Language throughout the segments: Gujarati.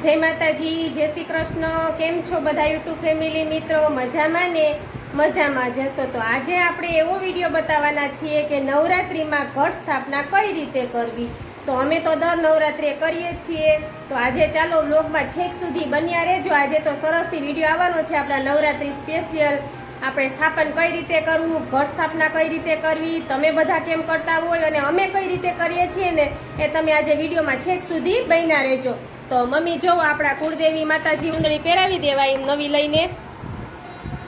જય માતાજી, જય શ્રી કૃષ્ણ। કેમ છો બધા યુટ્યુબ ફેમિલી મિત્રો? મજામાં ને? મજામાં જશો તો આજે આપણે એવો વિડીયો બતાવવાના છીએ કે નવરાત્રિમાં ઘટ સ્થાપના કઈ રીતે કરવી। તો અમે તો દર નવરાત્રિએ કરીએ છીએ, તો આજે ચાલો વ્લોગમાં છેક સુધી બન્યા રહેજો। આજે તો સરસથી વિડીયો આવવાનો છે આપણા નવરાત્રિ સ્પેશિયલ। આપણે સ્થાપન કઈ રીતે કરવું, ઘટ સ્થાપના કઈ રીતે કરવી, તમે બધા કેમ કરતા હોય અને અમે કઈ રીતે કરીએ છીએ ને એ તમે આજે વિડીયોમાં છેક સુધી બન્યા રહેજો। તો મમ્મી જો આપણા કુળદેવી માતાજી ઉંદડી પહેરાવી દેવાય નવી લઈને,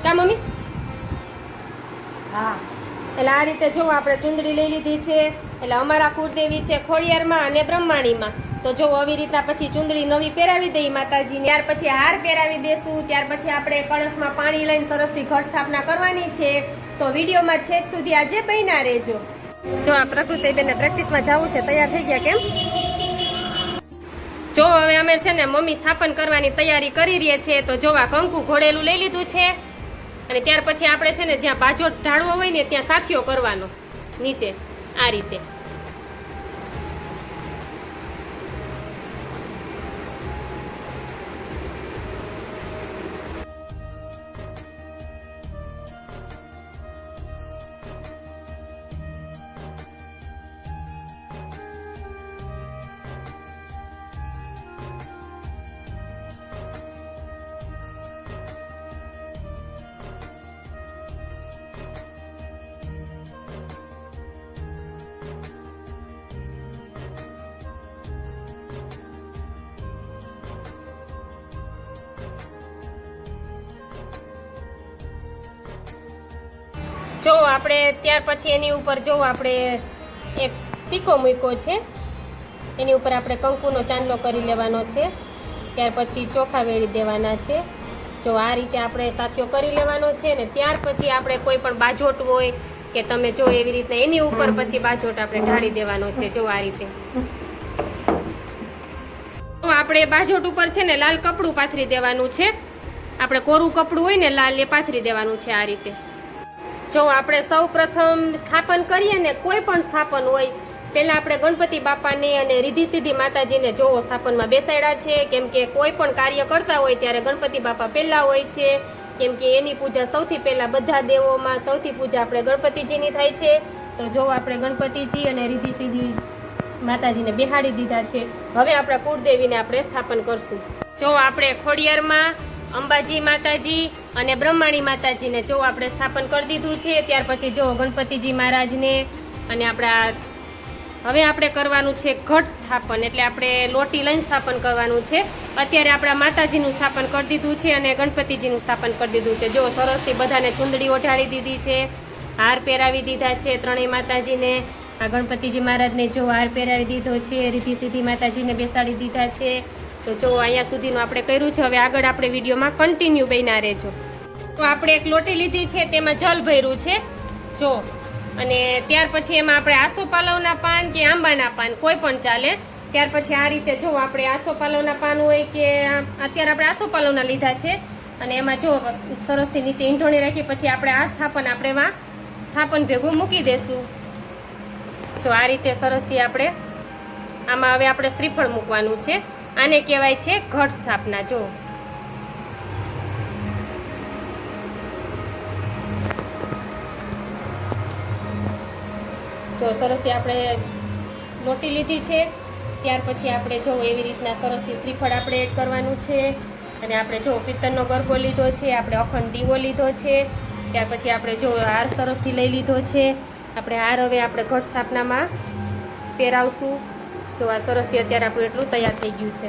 કા મમ્મી? હા, એટલે આ રીતે જો આપણે ચુંદડી લઈ લીધી છે। એટલે અમારા કુળદેવી છે ખોડિયારમાં અને બ્રહ્માણીમાં। તો જો આવી રીતના પછી ચુંદડી નવી પહેરાવી દઈ માતાજીને, ત્યાર પછી હાર પહેરાવી દેશું। ત્યાર પછી આપણે કળશમાં પાણી લઈને સરસથી ઘટ સ્થાપના કરવાની છે। તો વિડીયોમાં છેક સુધી આજે બન્યા રહેજો। જો આ પ્રકૃતિબેનને પ્રેક્ટિસમાં જવું છે, તૈયાર થઈ ગયા કેમ? જો હવે અમે છે ને મમ્મી સ્થાપન કરવાની તૈયારી કરી રહી છે। તો જોવા કંકુ ઘોડેલું લઈ લીધું છે અને ત્યાર પછી આપણે છે ને જ્યાં બાજોટ ઢાળવો હોય ને ત્યાં સાથીઓ કરવાનો નીચે આ રીતે। જો આપણે ત્યાર પછી એની ઉપર જો આપણે એક સિક્કો મૂક્યો છે, એની ઉપર આપણે કંકુનો ચાંદલો કરી લેવાનો છે। ત્યાર પછી ચોખા વેળી દેવાના છે। જો આ રીતે આપણે સાથીઓ કરી લેવાનો છે ને ત્યાર પછી આપણે કોઈ પણ બાજોટ હોય કે તમે જો એવી રીતના એની ઉપર પછી બાજોટ આપણે ઢાળી દેવાનો છે। જો આ રીતે આપણે બાજોટ ઉપર છે ને લાલ કપડું પાથરી દેવાનું છે। આપણે કોરું કપડું હોય ને લાલ એ પાથરી દેવાનું છે આ રીતે। જો આપણે સૌ પ્રથમ સ્થાપન કરીએ ને કોઈ પણ સ્થાપન હોય, પહેલા આપણે ગણપતિ બાપાને અને રીધી સીધી માતાજીને જો સ્થાપનમાં બેસાડ્યા છે, કેમ કે કોઈ પણ કાર્ય કરતા હોય ત્યારે ગણપતિ બાપા પહેલા હોય છે, કેમ કે એની પૂજા સૌથી પહેલા બધા દેવોમાં સૌથી પૂજા આપણે ગણપતિજીની થાય છે। તો જો આપણે ગણપતિજી અને રીધી સીધી માતાજીને બેહાડી દીધા છે। હવે આપણા કુળદેવીને આપણે સ્થાપન કરશું। જો આપણે ખોડિયારમાં અંબાજી માતાજી અને બ્રહ્માણી માતાજીને જો આપણે સ્થાપન કરી દીધું છે। ત્યાર પછી જો ગણપતિજી મહારાજને અને આપણા હવે આપણે કરવાનું છે ઘટ સ્થાપન, એટલે આપણે લોટી લઈને સ્થાપન કરવાનું છે। અત્યારે આપણા માતાજીનું સ્થાપન કરી દીધું છે અને ગણપતિજીનું સ્થાપન કરી દીધું છે। જો સરસથી બધાને ચુંદડી ઓઢાડી દીધી છે, હાર પહેરાવી દીધા છે ત્રણેય માતાજીને। આ ગણપતિજી મહારાજને જો હાર પહેરાવી દીધો છે, રીધી સીધી માતાજીને બેસાડી દીધા છે। તો જો અહીંયા સુધીનું આપણે કર્યું છે। હવે આગળ આપણે વિડીયોમાં કન્ટિન્યુ બન્યા રહેજો। તો આપણે એક લોટી લીધી છે, તેમાં જલ ભર્યું છે જો, અને ત્યાર પછી એમાં આપણે આસોપાલવના પાન કે આંબાના પાન કોઈ પણ ચાલે। ત્યાર પછી આ રીતે જો આપણે આસોપાલવના પાન હોય કે અત્યારે આપણે આસોપાલવના લીધા છે અને એમાં જો સરસથી નીચે ઈંઢોણી રાખી પછી આપણે આ સ્થાપન આપણે એમાં સ્થાપન ભેગું મૂકી દેશું। જો આ રીતે સરસથી આપણે આમાં હવે આપણે શ્રીફળ મૂકવાનું છે। આને કહેવાય છે ઘટ સ્થાપના। જો સરસથી આપણે લોટી લીધી છે, ત્યાર પછી આપણે જો એવી રીતના સરસથી શ્રીફળ આપણે એડ કરવાનું છે। અને આપણે જો પિત્તળનો ગરબો લીધો છે, આપણે અખંડ દીવો લીધો છે, ત્યાર પછી આપણે જો હાર સરસથી લઈ લીધો છે। આપણે હાર હવે આપણે ઘટ સ્થાપનામાં પહેરાવશું। જો આ સરસથી અત્યારે આપણું એટલું તૈયાર થઈ ગયું છે।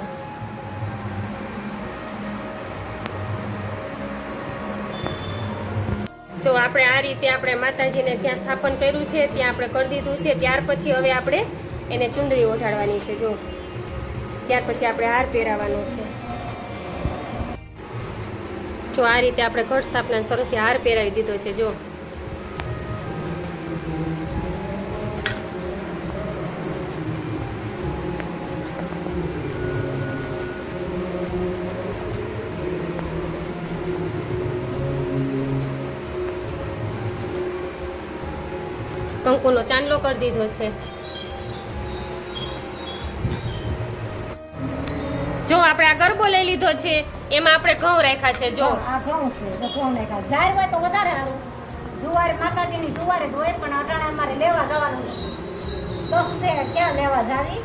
જો આપણે આ રીતે આપણે માતાજીને જ્યાં સ્થાપન કર્યું છે ત્યાં આપણે કરી દીધું છે। ત્યાર પછી હવે આપણે એને ચુંદડી ઓઢાડવાની છે। જો ત્યાર પછી આપણે હાર પહેરાવાનો છે। જો આ રીતે આપણે ઘટ સ્થાપના સરસથી હાર પહેરાવી દીધો છે। જો કંકુનો ચાંદલો કરી દીધો છે। જો આપણે આ ગરબો લઈ લીધો છે એમાં આપણે ઘઉં રાખ્યા છે જો આ ઘઉં છે તો ઘઉં નાખ્યા જાર હોય તો વધારે સારું જુવાર માતાજીની જુવારે જ હોય પણ અટાણે અમારે લેવા જવાનું તો છે ક્યાં લેવા જાવી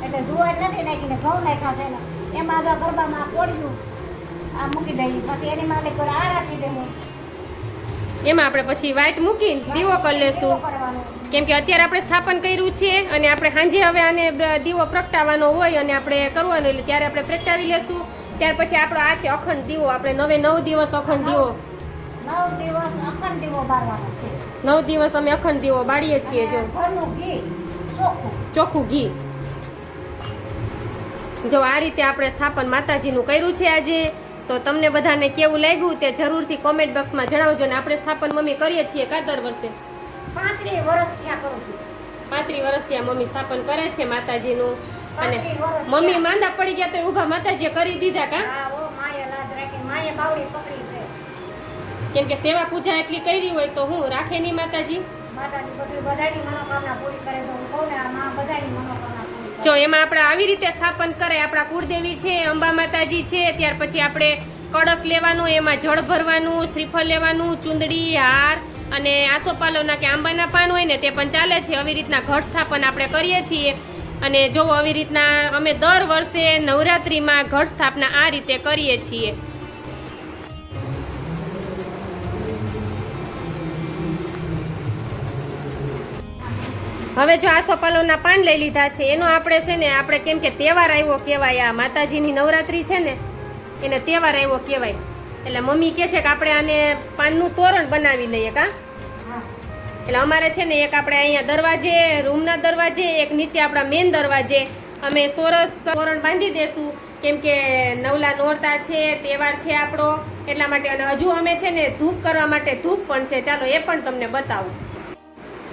એટલે જુવાર નથી નાખીને ઘઉં નાખ્યા છે ને એમાં આગળ ગરબામાં કોળ્યું આ મૂકી દઈએ પછી એની માટે કોઈ આ રાખી દેવું એમાં આપણે પછી વાઈટ મૂકીને દીવો કરી લેશું કેમ કે અત્યારે આપણે સ્થાપન કર્યું છે અને આપણે સાંજે હવે આને દીવો પ્રગટાવવાનો હોય અને આપણે કરવાનો એટલે ત્યારે આપણે પ્રગટાવી લેશું ત્યાર પછી આપણો આ છે અખંડ દીવો આપણે 9 દિવસ અખંડ દીવો 9 દિવસ અખંડ દીવો બારવાનો છે 9 દિવસ અમે અખંડ દીવો બાળીએ છીએ જો ઘરનું ઘી ચોખ્ખું ઘી જો આ રીતે આપણે સ્થાપન માતાજીનું કર્યું છે આજે તો તમને બધાને કેવું લાગ્યું તે જરૂરથી કોમેન્ટ બોક્સમાં જણાવજો ને આપણે સ્થાપન મમ્મી કરીએ છીએ કા દર વર્ષે 35 વર્ષ થયા કરું છું 35 વર્ષથી આ મમ્મી સ્થાપન કરે છે માતાજીનું અને 35 વર્ષ મમ્મી માંદા પડી ગયા તો ઊભા માતાજીએ કરી દીધા કા હા ઓ માએ લાજ રાખી માએ બાવડી પકડી છે કેમ કે સેવા પૂજા એટલી કરી હોય તો હું રાખે નહીં માતાજી માતાજી બધી બધાની મનોકામના પૂરી કરે તો હું કહું ને આ માં બધાની મનોકામના પૂરી કરે જો એમાં આપણે આવી રીતે સ્થાપન કરે આપણા કુળદેવી છે અંબા માતાજી છે ત્યાર પછી આપણે કળશ લેવાનું એમાં જળ ભરવાનું શ્રીફળ લેવાનું ચુંદડી હાર અને આસોપાલવના કે આંબાના પાન હોય ને તે પણ ચાલે છે આવી રીતના ઘટ સ્થાપન આપણે કરીએ છીએ અને જો આવી રીતના અમે દર વર્ષે નવરાત્રિમાં ઘટ સ્થાપના આ રીતે કરીએ છીએ હવે જો આસોપાલવના પાન લઈ લીધા છે એનો આપણે છે ને આપણે કેમ કે તહેવાર આવ્યો કહેવાય આ માતાજીની નવરાત્રિ છે ને એને તહેવાર આવ્યો કહેવાય એટલે મમ્મી કહે છે કે આપણે આને પાનનું તોરણ બનાવી લઈએ કા એટલે અમારે છે ને એક આપણે અહીંયા દરવાજે રૂમના દરવાજે એક નીચે આપણા મેન દરવાજે અમે સરસ તોરણ બાંધી દેશું કેમ કે નવલા નોરતા છે તહેવાર છે આપણો એટલા માટે અને હજુ અમે છે ને ધૂપ કરવા માટે ધૂપ પણ છે ચાલો એ પણ તમને બતાવું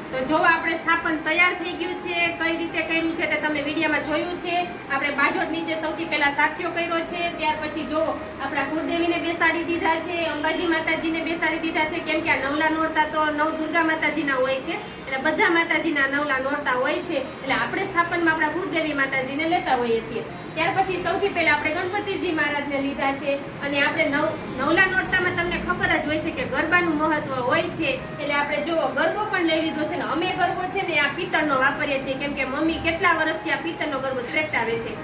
તો જો આપણે સ્થાપન તૈયાર થઈ ગયું છે કઈ રીતે કર્યું છે તે તમે વિડીયોમાં જોયું છે આપણે બાજોટ નીચે સૌથી પહેલા સાથીઓ કર્યો છે ત્યાર પછી જો આપણા કુળદેવીને બેસાડી દીધા છે અંબાજી માતાજીને બેસાડી દીધા છે કેમ કે આ નવલા નોરતા તો નવ દુર્ગા માતાજીના હોય છે એટલે બધા માતાજીના નવલા નોરતા હોય છે એટલે આપણે સ્થાપનમાં આપણા કુળદેવી માતાજીને લેતા હોઈએ છીએ ત્યાર પછી સૌથી પહેલા આપણે ગણપતિજી મહારાજને લીધા છે અને આપણે નવલા નોરતામાં તમને ખબર જ હોય છે કે ગરબાનું મહત્વ હોય છે એટલે આપણે જો ગરબો પણ લઈ લીધો છે ને અમે ગરબો છે ને આ પિત્તળનો વાપરીએ છીએ કેમ કે મમ્મી કેટલા વર્ષથી આ પિત્તળનો ગરબો પ્રગટાવે છે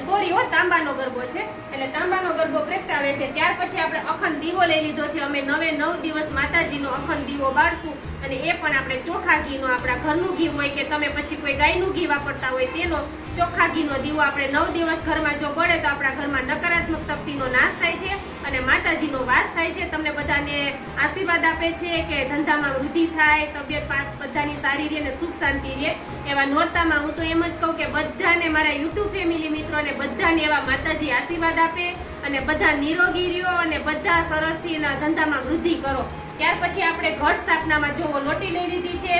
સોરી તાંબાનો ગરબો છે એટલે તાંબાનો ગરબો પ્રગટાવે છે ત્યાર પછી આપણે અખંડ દીવો લઈ લીધો છે અમે 9 દિવસ માતાજીનો અખંડ દીવો બાળશું અને એ પણ આપણે ચોખા ઘીનો આપણા ઘરનું ઘી હોય કે તમે પછી કોઈ ગાયનું ઘી વાપરતા હોય તેનો ચોખ્ખા ઘીનો દીવો આપણે 9 દિવસ ઘરમાં જો બળે તો આપણા ઘરમાં નકારાત્મક શક્તિનો નાશ થાય છે અને માતાજીનો વાસ થાય છે તમને બધાને આશીર્વાદ આપે છે કે ધંધામાં વૃદ્ધિ થાય તબિયત બધાની સારી રહે અને સુખ શાંતિ રહે એવા નોરતામાં હું તો એમ જ કહું કે બધાને મારા યુટ્યુબ ફેમિલી મિત્રોને બધાને એવા માતાજી આશીર્વાદ આપે અને બધા નિરોગી રહ્યો અને બધા સરસથી ધંધામાં વૃદ્ધિ કરો ત્યાર પછી આપણે ઘટ સ્થાપનામાં જો લોટી લઈ લીધી છે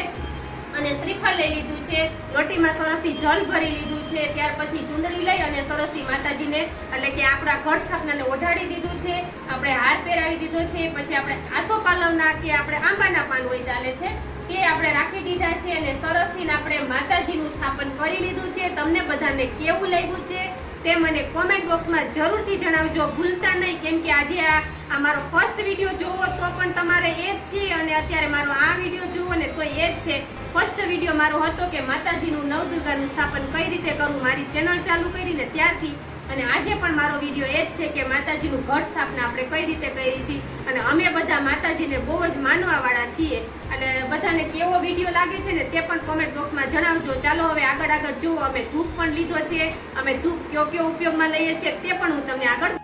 અને શ્રીફળ લઈ લીધું છે લોટીમાં સરસથી જલ ભરી લીધું છે ત્યાર પછી ચુંદડી લઈ અને સરસથી માતાજીને એટલે કે આપણા ઘટ સ્થાપનાને ઓઢાડી દીધું છે આપણે હાર પહેરાવી દીધો છે પછી આપણે આસોપાલવના કે આપણે આંબાના પાન હોય ચાલે છે તે આપણે રાખી દીધા છે અને સરસથી આપણે માતાજીનું સ્થાપન કરી લીધું છે તમને બધાને કેવું લાગ્યું છે તે મને કોમેન્ટ બોક્સમાં જરૂરથી જણાવજો ભૂલતા નહીં કેમ કે આજે આ મારો ફર્સ્ટ વિડીયો જોવો તો પણ તમારે એ જ છે અને અત્યારે મારો આ વિડીયો જોવો ને તો એ જ છે ફર્સ્ટ વિડીયો મારો હતો કે માતાજીનું નવદુર્ગાનું સ્થાપન કઈ રીતે કરવું મારી ચેનલ ચાલુ કરીને ત્યારથી અને આજે પણ મારો વિડીયો એ જ છે કે માતાજીનું ઘટ સ્થાપના આપણે કઈ રીતે કરી છે અને અમે બધા માતાજીને બહુ જ માનવાવાળા છીએ અને બધાને કેવો વિડીયો લાગે છે ને તે પણ કોમેન્ટ બોક્સમાં જણાવજો ચાલો હવે આગળ જુઓ અમે ધૂપ પણ લીધો છે અમે ધૂપ કયો ઉપયોગમાં લઈએ છીએ તે પણ હું તમને આગળ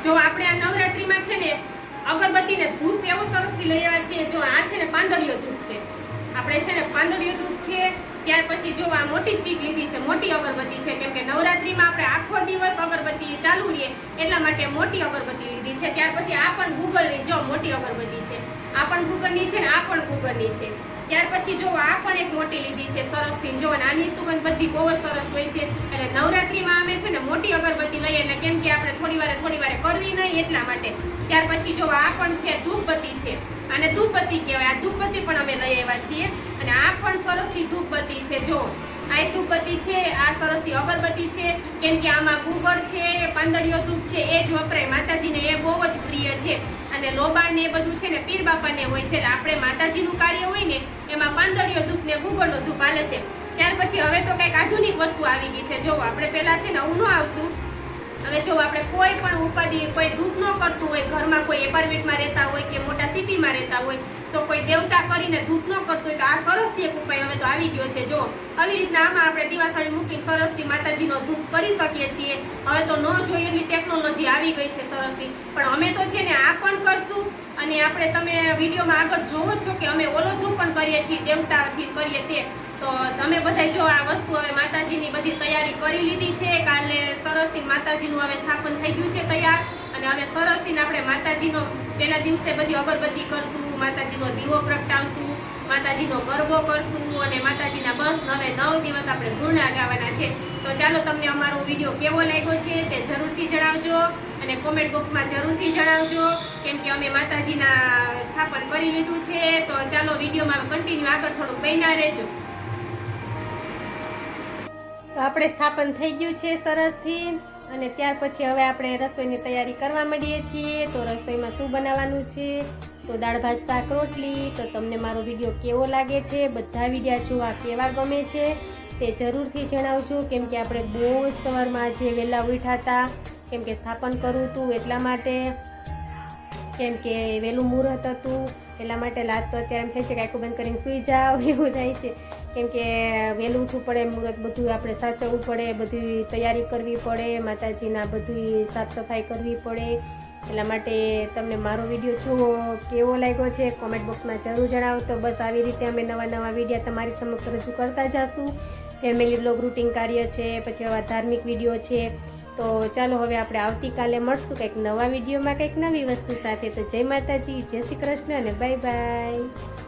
જો આપણે આ નવરાત્રીમાં છે ને અગરબત્તીને ધૂપ એવો સરસથી લઈ આવ્યા છીએ જો આ છે ને પાંદડીયો ધૂપ છે આપણે છે ને પાંદડીયો ધૂપ છે ત્યાર પછી જો આ મોટી સ્ટીક લીધી છે મોટી અગરબત્તી છે કેમ કે નવરાત્રીમાં આપણે આખો દિવસ અગરબત્તી ચાલુ રહીએ એટલા માટે મોટી અગરબત્તી લીધી છે ત્યાર પછી આ પણ ગૂગલની જો મોટી અગરબત્તી છે આ પણ ગૂગલની છે ને આ પણ ગૂગલની છે ત્યાર પછી જો આ પણ એક મોટી લીધી છે સરસથી જો આની સુગંધ બધી બહુ જ સરસ હોય છે એટલે નવરાત્રીમાં અમે છે ને મોટી અગરબત્તી લઈએ એટલે કેમ કે આપણે થોડી વારે કરવી નહીં એટલા માટે ત્યાર પછી જો આ પણ છે ધૂપબત્તી છે અને ધૂપબત્તી કહેવાય આ ધૂપબત્તી પણ અમે લઈ આવ્યા છીએ અને આ પણ સરસથી ધૂપબત્તી છે જો આ ધૂપબત્તી છે, આ સરસથી અગરબત્તી છે, કેમ કે આમાં ગુગળ છે, પાંદડીયો ધૂપ છે, એ જ વપરાય. માતાજીને એ બહુ જ પ્રિય છે. અને લોબા ને એ બધું છે ને પીર બાપાને હોય છે. આપણે માતાજીનું કાર્ય હોય ને એમાં પાંદડીયો ધૂપ ને ગુગળનો ધૂપ હાલે છે. ત્યાર પછી હવે તો કંઈક આધુનિક વસ્તુ આવી ગઈ છે. જો આપણે પહેલા છે ને આવું ન આવતું. હવે જો આપણે કોઈ પણ ઉપાધિ કોઈ ધૂપ ન કરતું હોય, ઘરમાં કોઈ એપાર્ટમેન્ટમાં રહેતા હોય કે મોટા સિટીમાં રહેતા હોય, તો કોઈ દેવતા કરીને ધૂપ ન કરતું હોય તો આ સરસથી એક ઉપાય હવે તો આવી ગયો છે. જો આવી રીતના આમાં આપણે દીવાસળી મૂકી સરસથી માતાજીનો ધૂપ કરી શકીએ છીએ. હવે તો ન જોઈએ એટલી ટેકનોલોજી આવી ગઈ છે સરસથી. પણ અમે તો છે ને આ પણ કરશું. અને આપણે તમે વિડીયોમાં આગળ જોવો જ છો કે અમે ઓલો ધૂપ પણ કરીએ છીએ, દેવતાથી કરીએ તે. તો તમે બધા જો આ વસ્તુ હવે માતાજીની બધી તૈયારી કરી લીધી છે. કાલે સરસથી માતાજીનું હવે સ્થાપન થઈ ગયું છે તૈયાર. અને હવે સરસથી આપણે માતાજીનો પહેલા દિવસે બધી અગરબત્તી કરશું, માતાજીનો દીવો પ્રગટાવશું, માતાજીનો ગરબો કરશું અને માતાજીના બસ 9 દિવસ આપણે ગુણગાન ગાવાના છે. તો ચાલો તમને અમારો વિડીયો કેવો લાગ્યો છે તે જરૂરથી જણાવજો અને કોમેન્ટ બોક્સમાં જરૂરથી જણાવજો. કેમ કે અમે માતાજીના સ્થાપન કરી લીધું છે. તો ચાલો વિડીયોમાં કન્ટિન્યુ આગળ થોડુંક બન્યા રહેજો. તો આપણે સ્થાપન થઈ ગયું છે સરસથી. અને ત્યાર પછી હવે આપણે રસોઈની તૈયારી કરવા માંડીએ છીએ. તો રસોઈમાં શું બનાવવાનું છે? તો દાળ ભાત શાક રોટલી. તો તમને મારો વિડીયો કેવો લાગે છે? બધા વિડીયા જોવા કેવા ગમે છે તે જરૂરથી જણાવજો. કેમ કે આપણે બહુ સવારમાં આજે વહેલા ઉઠ્યા હતા, કેમ કે સ્થાપન કરવું હતું એટલા માટે. કેમ કે વહેલું મુહૂર્ત હતું એટલા માટે. લાત તો અત્યારે એમ થાય છે કે આખું બંધ કરીને સૂઈ જાવ એવું થાય છે. કેમ કે વહેલું ઉઠવું પડે, મુહૂર્ત બધું આપણે સાચવવું પડે, બધી તૈયારી કરવી પડે, માતાજીના બધી સાફ સફાઈ કરવી પડે. એટલા માટે તમને મારો વિડીયો જોવો કેવો લાગ્યો છે કોમેન્ટ બોક્સમાં જરૂર જણાવો. તો બસ આવી રીતે અમે નવા વિડીયો તમારી સમક્ષ રજૂ કરતા જઈશું. ફેમિલી બ્લોગ, રૂટિન કાર્ય છે, પછી આવા ધાર્મિક વિડીયો છે. તો ચાલો હવે આપણે આવતીકાલે મળશું કંઈક નવા વિડીયોમાં કંઈક નવી વસ્તુ સાથે. તો જય માતાજી, જય શ્રી કૃષ્ણ અને બાય બાય.